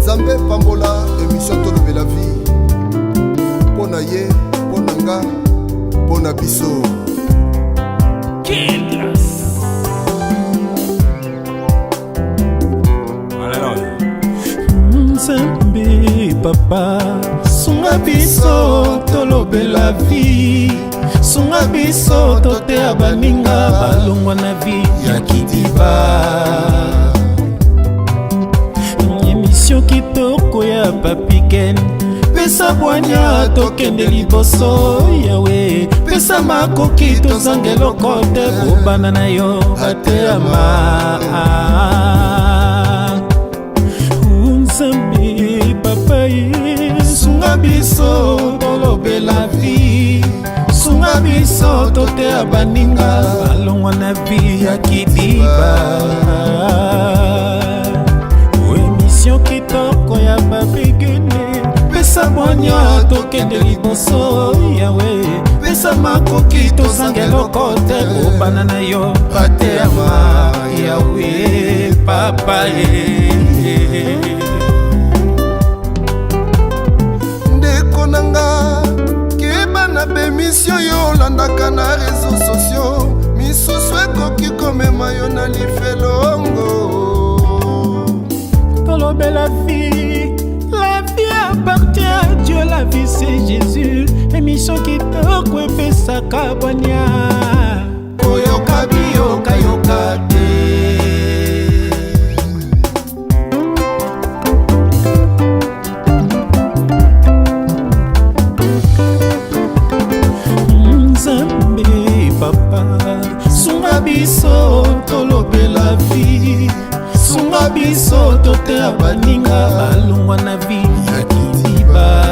Nzambe pambola émission Tolobe la vie. Pona ye, pona nga, pona biso. Nzambe papa sunga biso tolobe la vie, sunga biso totea baninga balongwa na vie ya kidiba. Émission kitoko ya Papi Ken, pesa bwanya tokende liboso yawe, pesa makoki tozange lokote kobana na yo bateama. Nzambe papa ye sunga biso tolobe la vie, sunga biso totea baninga balongwa na vie ya kidiba. Émission kitoko ya Papi Ken, pesa bwanya tokende liboso yawe, pesa makoki tozange lokote kobana na yo bateama yawe papa ye. Ndeko nanga keba na bemission yo landaka na réseaux sociaux, misusu ekoki komema yo na lifelongo. Tolobe la vie appartient à Dieu, la vie c'est Jésus. Émission kitoko epesaka bwanya oyoka biyoka yoka te. Nzambe papa sunga biso tolobe la vie, sunga biso totea baninga balongwa na vie ya kidiba.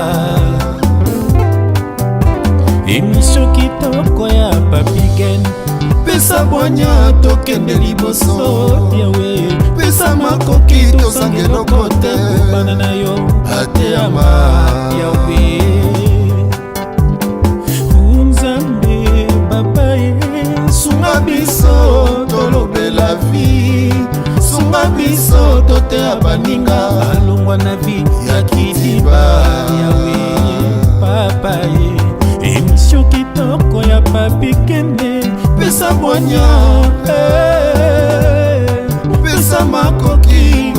Émission kitoko ya Papi Ken, pesa bwanya tokende liboso yawe, pesa makoki tozange lokote kobana na yo bateama yawe. Nzambe papa ye sunga biso tolobe la vie, sunga biso totea baninga balongwa na vie ya kidiba yawe papa ye. Émission kitoko ya Papi Ken, pesa bwanya pesa makoki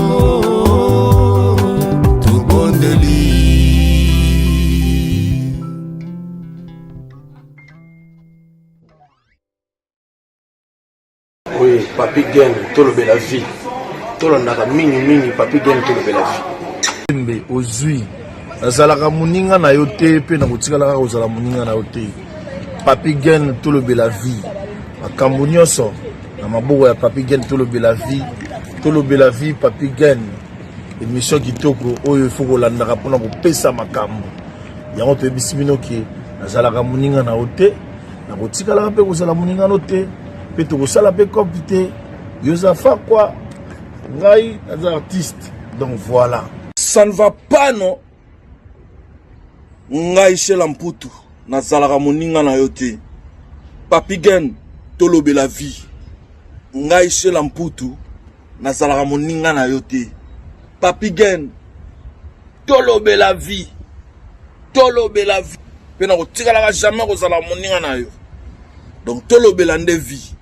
tubondeli. Oui, Papi Ken tolobe la vie, tolondaka mingi Papi Ken tolobe la vie. Mbe ozui nazalaka moninga na yo te mpe na kotikalaka kozala moninga na yo te. Papi Ken tolobe la vie, makambo nyonso na maboko ya Papi Ken tolobe la vie, tolobe la vie Papi Ken. Émission kitoko oyo ifo kolandaka mpona kopesa makambo yango toyebisi bino ke nazalaka moninga na yo te, na kotikalaka mpe kozala moninga no te, mpe tokosala mpe kopi te. Yozafa kwa ngai naza artiste, donc voilà. Ça ne va pas non. Ngai Shela Mputu nazalaka moninga na yo te. Papi Ken tolobe la vie. Ngai Shela Mputu nazalaka moninga na yo te. Papi Ken tolobe la vie. Tolobe la vie. Pe na kotikalaka jamais kozala moninga na yo. Donc tolobe la nde vie.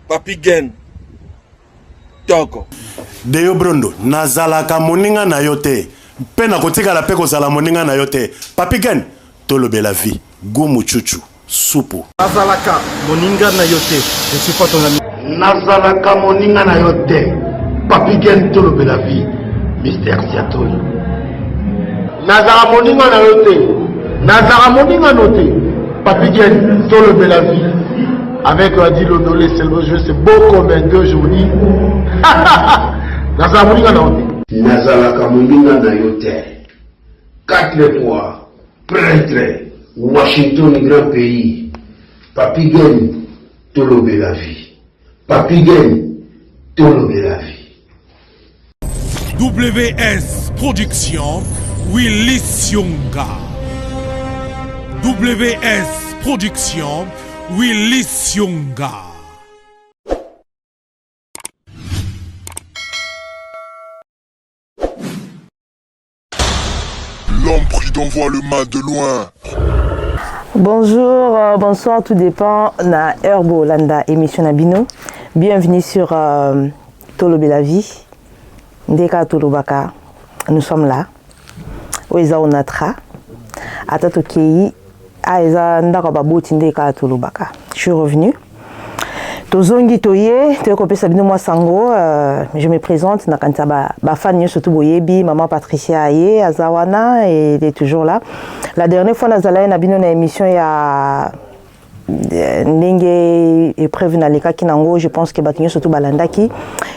Papi Ken toko Deyo Brondo nazalaka moninga na yo te, mpe na kotikala mpe kozala moninga na yo te. Papi Ken tolobe la vie, gumu chuchu supu. Nazalaka moninga na yo te, je suis pas ton ami. Nazalaka moninga na yo te, Papi Ken tolobe la vie, Mr. Siatoli. Nazalaka moninga na yo te, nazalaka moninga no te, Papi Ken tolobe la vie. Avec Adi Londolé, c'est le jeu, c'est beau comme un deux aujourd'hui. Nazalaka moninga na yo te. Nazalaka moninga na yo te. 4 fois, prêtre, Washington, grand pays. Papi Ken tolobe la vie. Papi Ken tolobe la vie. WS Production, Willy Sionga. WS Production, Willy Sionga. L'homme prudent voit le mal de loin. Bonjour, bonsoir, tout dépend na Herbo Landa émission Nabino. Bienvenue sur Tolo la vie. Ndeka Tolo Baka. Nous sommes là. Oeza Onatra. Atato Kei. Aeza Ndaka Baboti Ndeka Tolo Baka. Je suis revenu. Tozongi Toye, Teokope Sabino Mwasango, je me présente, Nakanta Bafan surtout Boyebi, maman Patricia Aye, Azawana, et elle est toujours là. La dernière fois, Nazala Nabino na émission, il y a Nenge épreuve na leka kinango, je pense que Batinyo surtout Balandaki.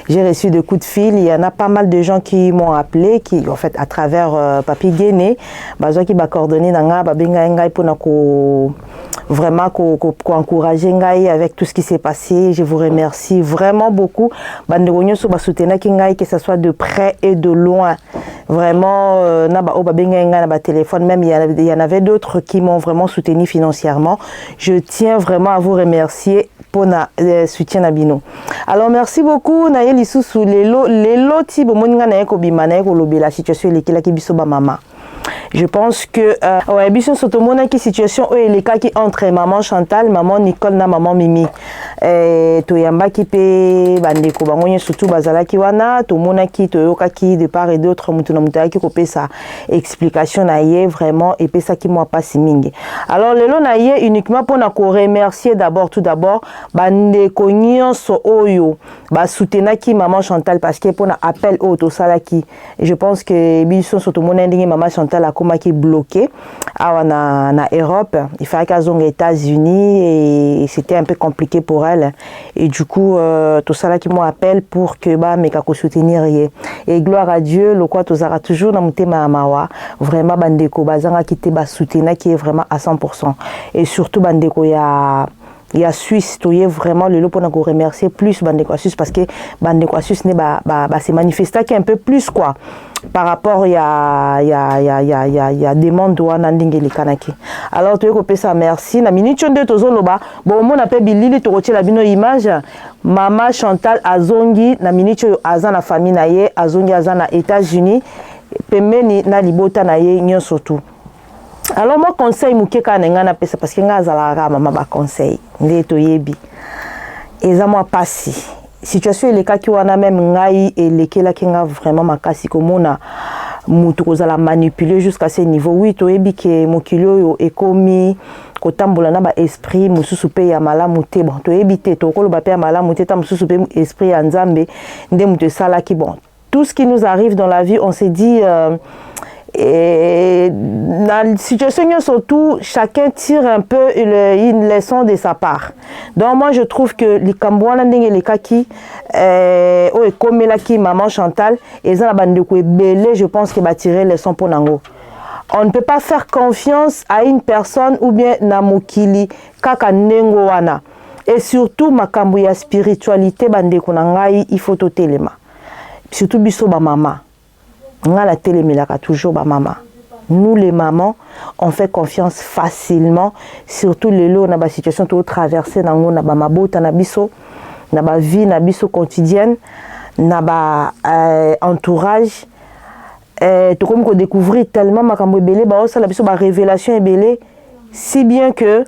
J'ai reçu des coups de fil, il y en a pas mal de gens qui m'ont appelé, qui en fait à travers Papi Guéné, bazo qui m'a coordonné nanga, babenga ngai pour nako vraiment encourager ngai avec tout ce qui s'est passé. Je vous remercie vraiment beaucoup. Bandegonyo so basutena kingai, que ce soit de près et de loin. Vraiment na ba babenga ngai na ba téléphone, même il y en avait d'autres qui m'ont vraiment soutenu financièrement. Je tiens vraiment à vous remercier pour le soutien Nabino. Alors merci beaucoup na yeli susu lelo ti bomoninga na ekobima na ekolobi la situation lekela ki biso ba mama. Je pense que ouais biso sotomona ki situation et les cas qui entre maman Chantal, maman Nicole na maman Mimi. To yamba ki pe bandeko bangonye surtout bazala ki wana to mona ki to yoka ki de part et d'autre mutu na mutu ki kopé sa explication na yé vraiment et pe ça qui moi pas simingi. Alors lelo na yé uniquement pour na ko remercier tout d'abord bandeko nyonso oyo ba soutena ki maman Chantal parce que pour na appel au to sala ki je pense que biso sotomona ndingi maman Chantal a comment qui est bloqué na Europe, il fallait qu'elle aux États-Unis et c'était un peu compliqué pour elle et du coup tout ça là qui m'appelle pour que bah mais kako soutenir et gloire à Dieu le quoi tozara toujours na mutema mawa vraiment bandeko bazanga qui te ba soutenir qui est vraiment à 100% et surtout bandeko il y a Suisse, tu es vraiment le lot pour nous remercier plus Bandeko Suisse parce que Bandeko Suisse n'est se manifester qui un peu plus quoi par rapport il y a des mondes où on a les kanaki. Alors tu es coupé ça merci na minute de tozo loba bon mon appelle Billy tu retiens la bino image maman Chantal Azongi na minute aza na famille na ye Azongi aza na États-Unis pemeni na libota na ye nyon surtout. Alors moi conseil mukeka na ngana pesa parce que ngazala maman ba conseil ndeto yebi eza moi pasi situation le cas qui wana même ngai et lekela kinga vraiment makasi komona mutu kozala manipuler jusqu'à ce niveau oui to yebi ke mokilo yo ekomi kotambola na ba esprit mususu pe ya malamu te bon to yebi te to koloba pe ya malamu te ta mususu pe esprit ya nzambe nde mutu sala ki bon tout ce qui nous arrive dans la vie on s'est dit et dans la situation surtout chacun tire un peu une leçon de sa part donc moi je trouve que les Cambouana les kaki comme la qui maman Chantal et ça la bande de belé je pense qu'il va tirer leçon pour nango. On ne peut pas faire confiance à une personne ou bien namokili kaka nengo wana et surtout makambo ya spiritualité bande konangai il faut to telema surtout biso ba mama. La télé toujours ba maman. Nous les mamans, on fait confiance facilement, surtout les lots na ba situation tout traverser nango na ba mabota na biso, na ba vie na biso quotidienne, na ba entourage. Tout comme qu'on découvrir tellement makambo belé ba osa la biso ba révélation belé si bien que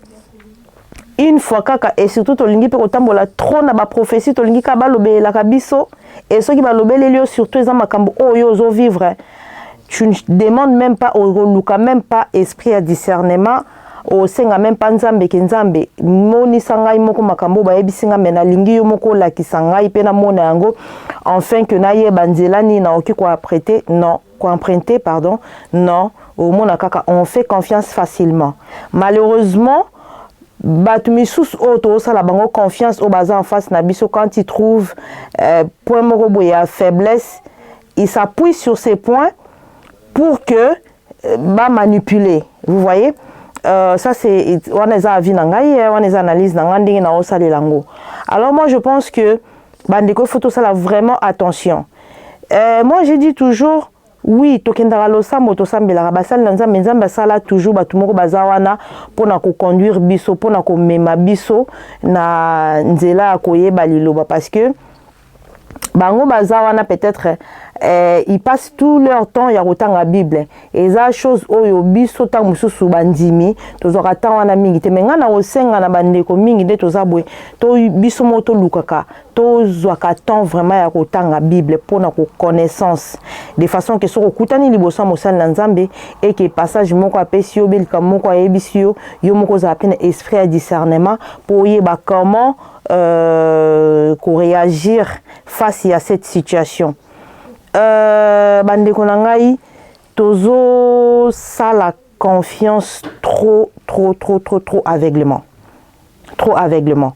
une fois kaka et surtout tolingi pe kotambola trop na ba prophétie tolingi ka ba lobé la kabiso et ceux qui va lobé les lieux surtout les makambo oyo zo vivre tu ne demandes même pas au luka même pas esprit à discernement au senga même pas nzambe ke nzambe moni sangai moko makambo ba yebisinga mena lingi yo moko la kisangai pe na mona yango enfin que na ye banzela ni na oki ko apprêter non ko emprunter pardon non au mona kaka on fait confiance facilement malheureusement Batmisus auto ça la bango confiance au bazar en face na biso quand il trouve point moko boya faiblesse il s'appuie sur ces points pour que manipuler vous voyez ça c'est on est à vie nangai on est analyse nangandingi na osali lango alors moi je pense que bandeko photo ça là vraiment attention moi j'ai dit toujours oui tokendara losambo tosambela basal nzambe nzambe sala toujours batumoko bazawana pona ko conduire biso pona ko mema biso na nzela koyeba liloba parce que bango bazawana peut-être ils passent tout leur temps à autant la Bible et ça chose oyo biso ta mususu bandimi tozora ta wana mingi te menga na osenga na bandeko mingi de tozabwe to biso moto lukaka to zwaka temps vraiment ya kotanga Bible pour na connaissance de façon que so kutani liboso mosala na Nzambe et que passage moko apesi yo belika moko ayebisi yo yo moko za peine esprit à discernement pour yeba comment réagir face à cette situation. Bandeko na ngai tozo sala confiance trop aveuglement. Trop aveuglement.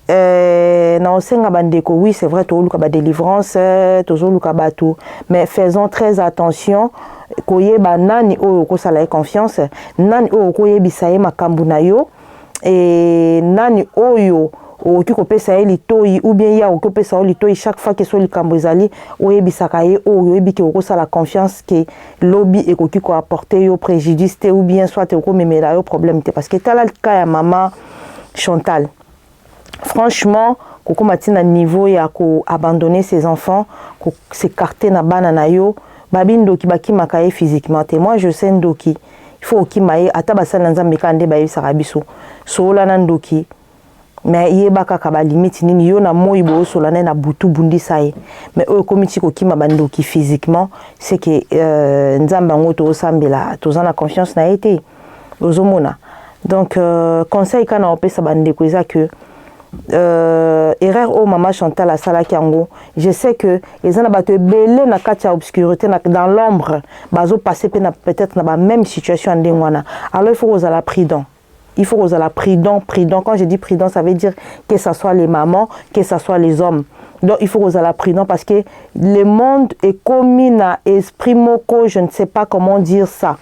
Na osenga bandeko oui c'est vrai to luka ba délivrance tozo luka bato mais faisons très attention koyeba nani oyo ko sala confiance nani oyo koyebisa ye makambu na yo et nani oyo oki kopesa ye litoi ou bien ya okopesa yo litoi chaque fois que so likambo ezali oyebisaka ye oyo oyebi ke okosala confiance ke lobby ekoki ko apporter yo préjudice te ou bien soit okomemela yo problème te parce que tala le cas ya maman Chantal franchement koko matina niveau ya ko abandonner ses enfants ko s'écarter na bana na yo babindoki bakimaka ye physiquement te moi je sais ndoki il faut okimaye ata basala Nzambe kande bayebisaka biso sola na ndoki mais yebaka ka ba limite nini yo na moi bo solana na butu bundisa ye mais o komiti ko kima bandoki physiquement c'est que Nzamba ngoto osambela tozana confiance na été ozomona donc conseil kana opesa bandeko eza que erreur au maman Chantal à salaki yango je sais que les ana bato belé na katia obscurité dans l'ombre bazo passer peut-être na ba même situation ndengwana alors il faut aux la prudent. Il faut aux la prudent. Quand je dis prudent, ça veut dire que ce soit les mamans, que ce soit les hommes. Donc il faut aux la prudent parce que le monde est commis à esprit moko, je ne sais pas comment dire ça.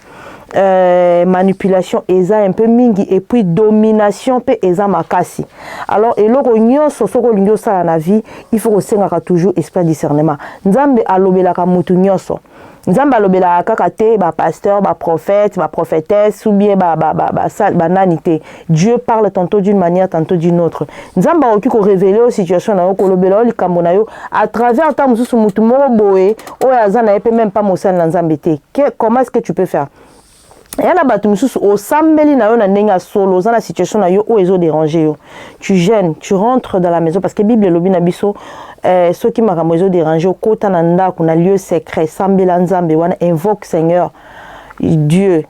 Manipulation eza un peu mingi et puis domination pe eza makasi. Alors eloko nyonso soko lingo sala na vie, il faut osengaka toujours esprit discernement. Nzambe alobelaka mutu nyonso. Nzambe alobela kaka te ba pasteur, ba prophète, ba prophétesse ou bien ba nanité. Dieu parle tantôt d'une manière, tantôt d'une autre. Nzambe oki ko révéler aux situations na yo ko lobela likambo na yo à travers ta mususu mutu moko boye o yazana epe même pas mosala na Nzambe te. Comment est-ce que tu peux faire? Et là batu mususu o sambeli na yo na ndenga solo za na situation na yo o ezo déranger yo. Tu gênes, tu rentres dans la maison parce que Bible lobi na biso ceux qui makambo ezo déranger kota na ndako na lieu secret sambela Nzambe wana invoque Seigneur Dieu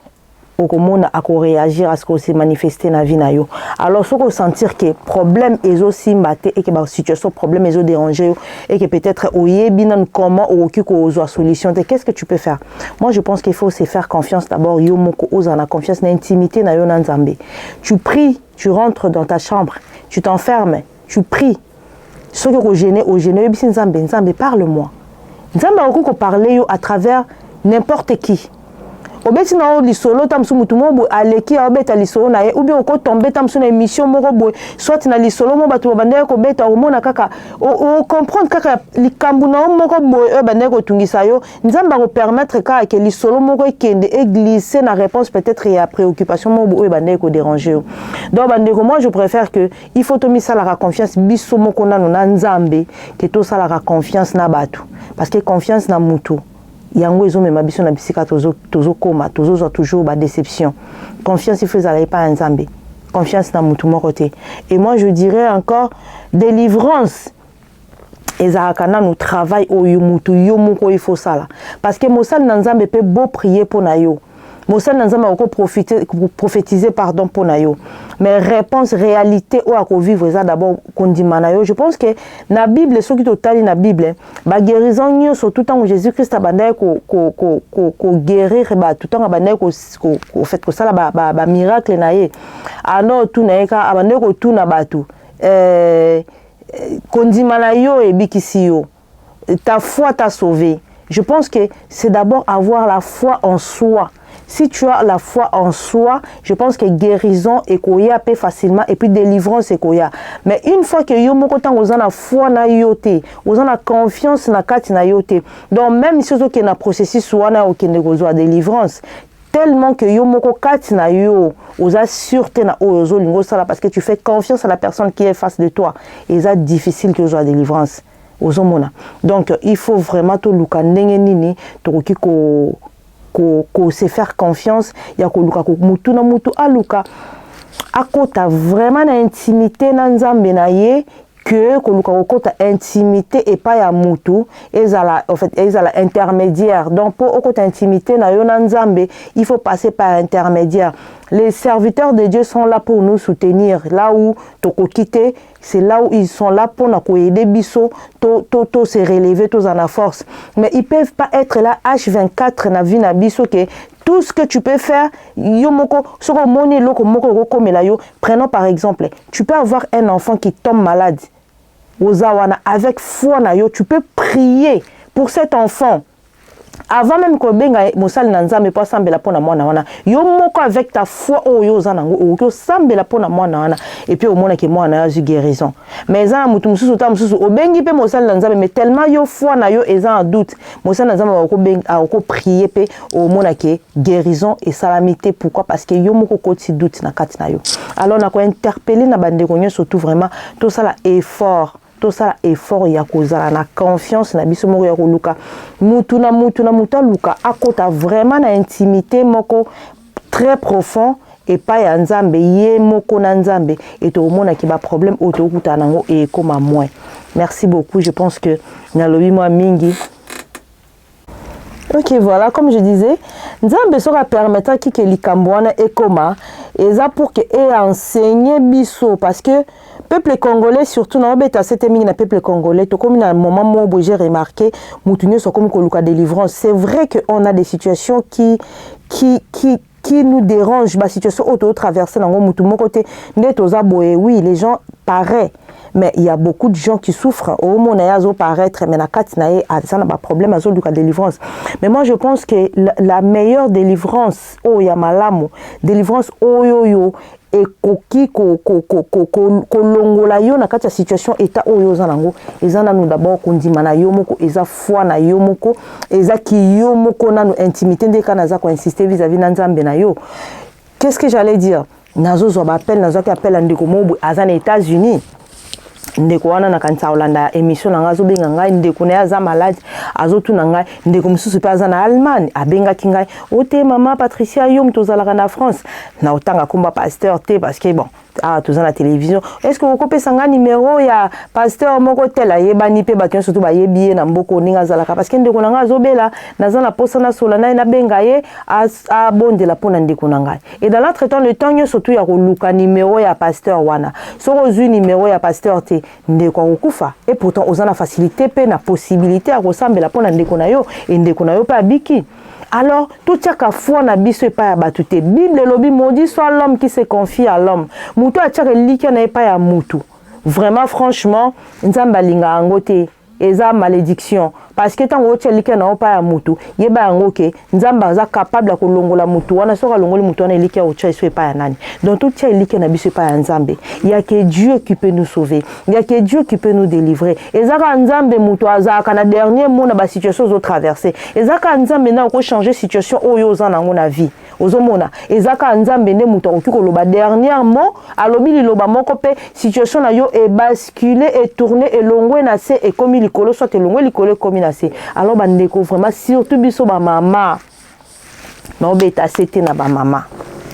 okomona ako réagir à ce qu'on s'est manifesté na vie na yo. Alors faut qu'on sentir que problème ezo simbate et que ba situation problème ezo déranger et que peut-être oyebi nan comment oki ko ozo solution. Qu'est-ce que tu peux faire? Moi je pense qu'il faut se faire confiance d'abord yo moko ozana confiance na intimité na yo na Nzambe. Tu pries, tu rentres dans ta chambre, tu t'enfermes, tu pries. Ce que au gêner yebisi Nzambe parle-moi. Nzambe okoko parler yo à travers n'importe qui. Obeti na o lisolo tamsu mutu mo aleki obeta lisolo na ye ou bien ko tomber tamsu na émission moko boy soit na lisolo mo batu bandeko ko beta o mona kaka o comprendre kaka likambu na moko boy e bandeko tungisa yo Nzamba ko permettre ka que lisolo moko ekende et glisser na réponse peut-être ya préoccupation mo boy bandeko déranger yo. Donc bandeko moi je préfère que il faut to misa la confiance biso moko na Nzambe que to sala la confiance na batu parce que confiance na mutu yango ezomema biso na bisika tozokoma tozozwa toujours ba déception. Confiance il faut aller pas en Nzambe, confiance na mutu moko te. Et moi je dirais encore délivrance ezalaka na nous travail oyo mutu yo moko il faut sala parce que mosala na Nzambe peut beau prier pour na yo mosala na Nzambe ako prophétiser pardon pour na yo mais réponse réalité ou ako vivre ça d'abord kondima na yo. Je pense que na Bible ce qui totali na Bible ba guérison nyo surtout tant Jésus Christ abandai ko guérir ba tout temps abandai ko fait ko sala ba miracle na ye alors tout na ka abandai ko tout na batu kondima na yo e bikisi yo ta foi t'a sauvé. Je pense que c'est d'abord avoir la foi en soi. Si tu as la foi en soi, je pense que guérison est koya peu facilement et puis délivrance est koya. Mais une fois que yo moko tang ozana la foi na yote, ozana confiance na kati na yote. Donc même si ozo ke na processus wana okende kozwa délivrance, tellement que yo moko kati na yo oza sûreté na ozo lingo sala parce que tu fais confiance à la personne qui est face de toi. Et ça difficile que ozwa délivrance. ozomona. Donc il faut vraiment to luka ndenge nini tokoki ko se faire confiance ya ko luka ko mutu na mutu aluka akota vraiment na intimité na nzambe na ye que koluka kokota intimité et pas ya mutu ezala en fait ezala intermédiaire. Donc pour okota intimité na yo na nzambe, il faut passer par intermédiaire. Les serviteurs de Dieu sont là pour nous soutenir. Là où toko quitter, c'est là où ils sont là pour nous aider biso to se relever tous en la force. Mais ils peuvent pas être là H24 na vie na biso que tout ce que tu peux faire, prenons par exemple, tu peux avoir un enfant qui tombe malade. Avec foi, tu peux prier pour cet enfant. Avant même que benga mosali nanza me pas sambela pona mwana wana yo moko avec ta foi oyo zanango oyo sambela pona mwana wana et puis au mona ke mwana a guérison mais za mutu mususu ta mususu obengi pe mosali nanza mais tellement yo foi na yo eza en doute mosali nanza ba ko benga ko prier pe au mona ke guérison et salamité. Pourquoi? Parce que yo moko koti doute na kati na yo. Alors na ko interpeller na bande konyo surtout vraiment tout ça là effort. Tout ça effort ya kozala na confiance na biso moko ya koluka mutu na luka akota vraiment na intimité moko très profond et pas ya nzambe ye moko na nzambe et to mona ki ba problème auto kuta nango et comme moins. Merci beaucoup, je pense que na lobi moi mingi. Ok, voilà, comme je disais, nzambe sera permettre ki likambo wana ekoma eza pour que et enseigner biso parce que peuple congolais surtout na obeta cette mingi na peuple congolais to comme na moment où j'ai remarqué mutunyo so comme koluka délivrance. C'est vrai que on a des situations qui nous dérangent, ba situation auto traverser nango mutu mon côté netoza boye. Oui, les gens paraissent, mais il y a beaucoup de gens qui souffrent au monde azo paraître mais na katinae ça n'a pas problème azo luka délivrance. Mais moi je pense que la meilleure délivrance o ya malamu délivrance oyo et koki kolongola yo na kati ya situation état oyo zanango ezana nous d'abord kondima na yo moko eza foi na yo moko eza ki yo moko na no intimité ndeka naza ko insister vis-à-vis na nzambe na yo. Qu'est-ce que j'allais dire? Nazo zo appel nazo ki appel ndeko mobu azana États-Unis ndeko wana na kanisa Holanda émission na ngazo benga ngai ndeko na za malade azotu na ngai ndeko mususu pa za na Allemagne abenga ki ngai ote mama Patricia yom tozalaka na France na otanga komba pasteur te parce que bon tous à la télévision. Est-ce que vous coupez un numéro ya pasteur moko tel ayebani pe bato surtout ba yebi na mboko ninga zalaka parce que ndeko nanga zobela naza na posa na solana na benga ye a bonde la pona ndeko nanga. Et dans l'entretemps le temps surtout ya koluka numéro ya pasteur wana. So ozu numéro ya pasteur te ndeko okufa et pourtant ozana facilité pe na possibilité à resembler pona ndeko na yo et ndeko na yo pa biki. Alors, tout ça qu'a foi na biso et pas ya batute. Bible lobi maudit soit l'homme qui se confie à l'homme. Mutu a tchaka liki na pas ya mutu. Vraiment, franchement, nzamba linga angote. Eza malédiction. Parce que tant que liki na pas ya mutu, yeba angoke, nzamba za capable ko longola mutu. Wana soka longoli mutu wana liki ocha iso pas ya nani. Donc tout ça liki na biso pas ya nzambe. Il y a que Dieu qui peut nous sauver. Il y a que Dieu qui peut nous délivrer. Ezaka nzambe mutu azaka na dernier mot na ba situation zo traverser. Ezaka nzambe na ko changer situation oyo za nango na vie. Ozomona ezaka nzambe ne mutu okiko loba dernièrement alobi liloba moko pe situation na yo est basculé et tourné et longwe na se et comme likolo soit longwe likolo comme na se. Alors bandeko vraiment surtout biso ba mama na obeta c'était na ba mama.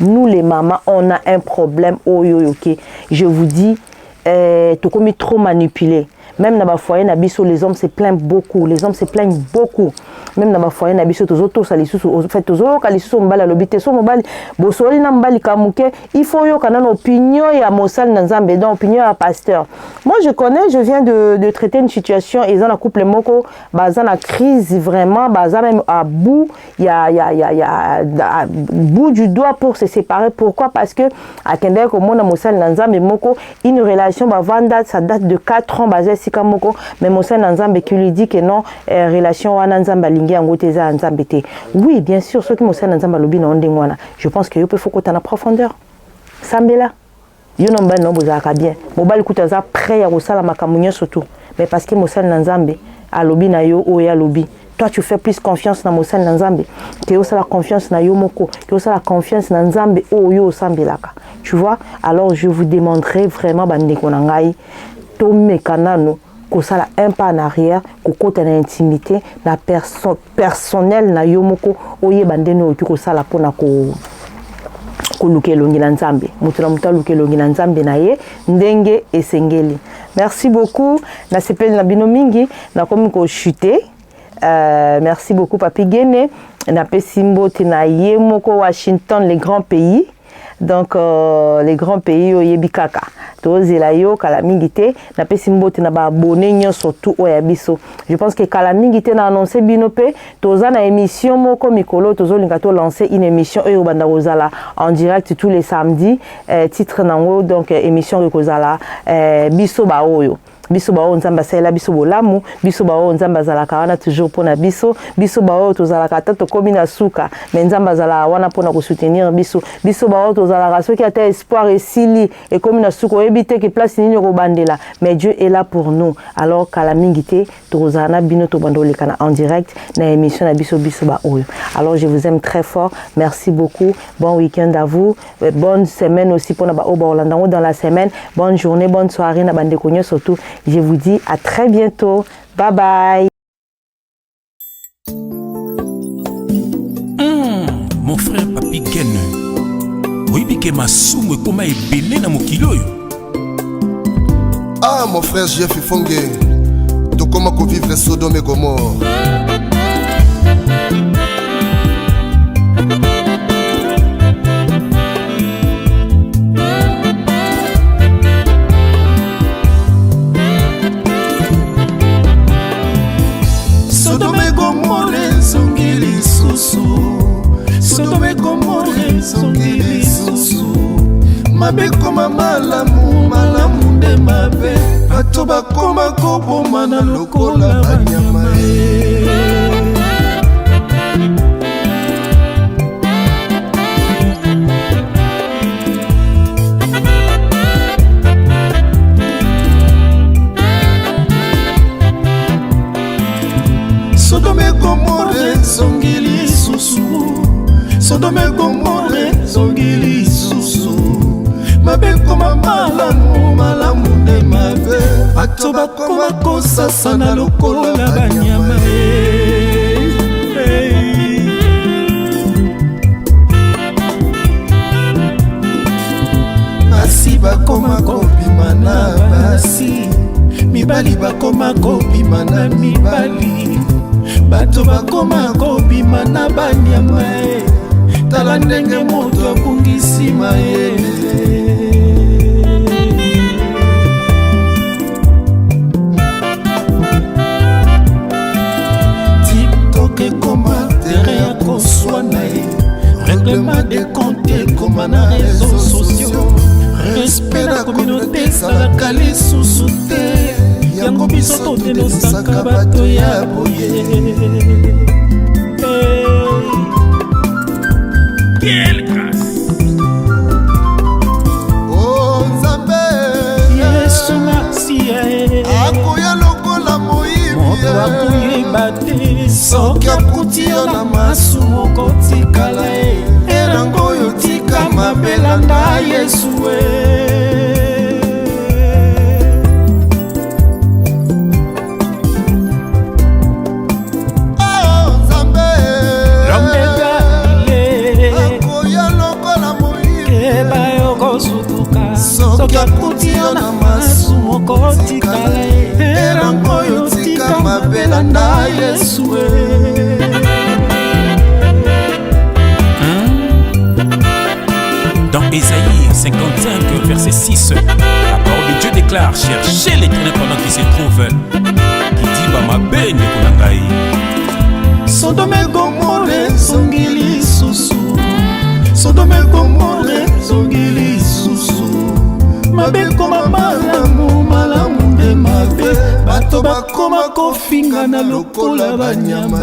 Nous les mamans on a un problème oyo yoke. Je vous dis to comme trop manipulé. Même dans ma foyer na biso les hommes se plaignent beaucoup, les hommes se plaignent beaucoup. Même dans ma foyer na biso tozo to salisusu en fait tozo kalisusu mbala lobité so mobali bosoli na mbali kamuke il faut yo kana opinion ya mosal na nzambe donc opinion ya pasteur. Moi je connais, je viens de traiter une situation et dans un couple moko bazana crise vraiment baza même à bout bout du doigt pour se séparer. Pourquoi? Parce que à kende ko mona mosal na nzambe moko une relation ba vanda ça date de 4 ans basé sikamoko mais mosal na nzambe qui lui dit que non relation wana nzambe lingi angote za nzambe te. Oui, bien sûr ceux qui mosal na nzambe lobi na ndengwana. Je pense que yo peut faut ko na profondeur. Sambela yo nomba no bozaka bien. Mobali kutaza prêt ya kosala makamunyo surtout. Mais parce que mosal na nzambe alobi na yo o ya lobi. Toi tu fais plus confiance na mosal na nzambe. Que yo sala confiance na yo moko. Que yo sala confiance na nzambe o yo sambelaka. Tu vois? Alors je vous demanderai vraiment bandeko na ngai to mekanano kosala un pas en arrière kokota na intimité na personnel na yo moko oyeba ndenge oki kosala mpona koluka elongi na nzambe moto na moto aluka elongi na nzambe na ye ndenge esengeli. Merci beaucoup na sepeli na bino mingi nakomi kochute. Merci beaucoup Papi Guéné na pesi mbote na ye moko Washington, les grands pays. Donc les grands pays oyebi kaka tozela yo kala mingi te na pesi mbote na ba abonné nyonso tout oya biso. Je pense que kala mingi te na annoncer bino pe toza na émission moko mikolo tozolinga to lancer une émission oyo banda kozala en direct tous les samedis, titre nango donc émission kozala biso ba oyo biso bao nzamba sala biso bolamu biso bao nzamba zalaka wana toujours pona biso bao tozalaka tato komi na suka mais nzamba zala wana pona ko soutenir biso bao tozalaka soki ata espoir esili et komi na suka ebite que place nini ko bandela mais Dieu est là pour nous. Alors kala mingité tozana bino to bandoleka na en direct na émission na biso ba oyo. Alors je vous aime très fort, merci beaucoup, bon week-end à vous, bonne semaine aussi pona ba oba Orlando dans la semaine, bonne journée, bonne soirée na bande konyo surtout. Je vous dis à très bientôt. Bye bye. Mon frère Papi Guéné. Oui, bike masumu koma ebele na mokili oyo. Ah, mon frère Jeff Fongé. To koma ko vivre Sodome et Gomorrhe. Sodome Gomorrhe songili susu mabe koma malamu nde mabe bato bakoma koboma na lokola banyama Sodome Gomorrhe songili susu Sodome Gomorrhe songili susu mabe koma malamu nde mabe bato bakoma kosasa na lokola banyama basi bakoma kobima na basi mibali bakoma kobima na mibali bato bakoma kobima na banyama tala ndenge moto abungisi mayele TikTok ekoma tere ya koswana ye règlement de compte ekoma na réseaux sociaux respect na communauté ezalaka lisusu te yango biso totenosaka bato ya boye. Quelle grâce! Oh Nzambe, Yesu merci akoya lokola moyibi moto akuyeba te soki akuti yo na masumu okotikala erango oyo tika mabelanda Yesu soki akuti yo na masumu okotikala erango oyo tika mabelanda Yesu Dans Ésaïe 55 verset 6, la parole de Dieu déclare: cherchez l'Éternel pendant qu'il se trouve, qui dit bamabe nekonangai. Sodome Gomorrhe songili susu Sodome Gomorrhe songili susu mabe koma malamu nde mabe bato bakoma kofinga na lokola banyama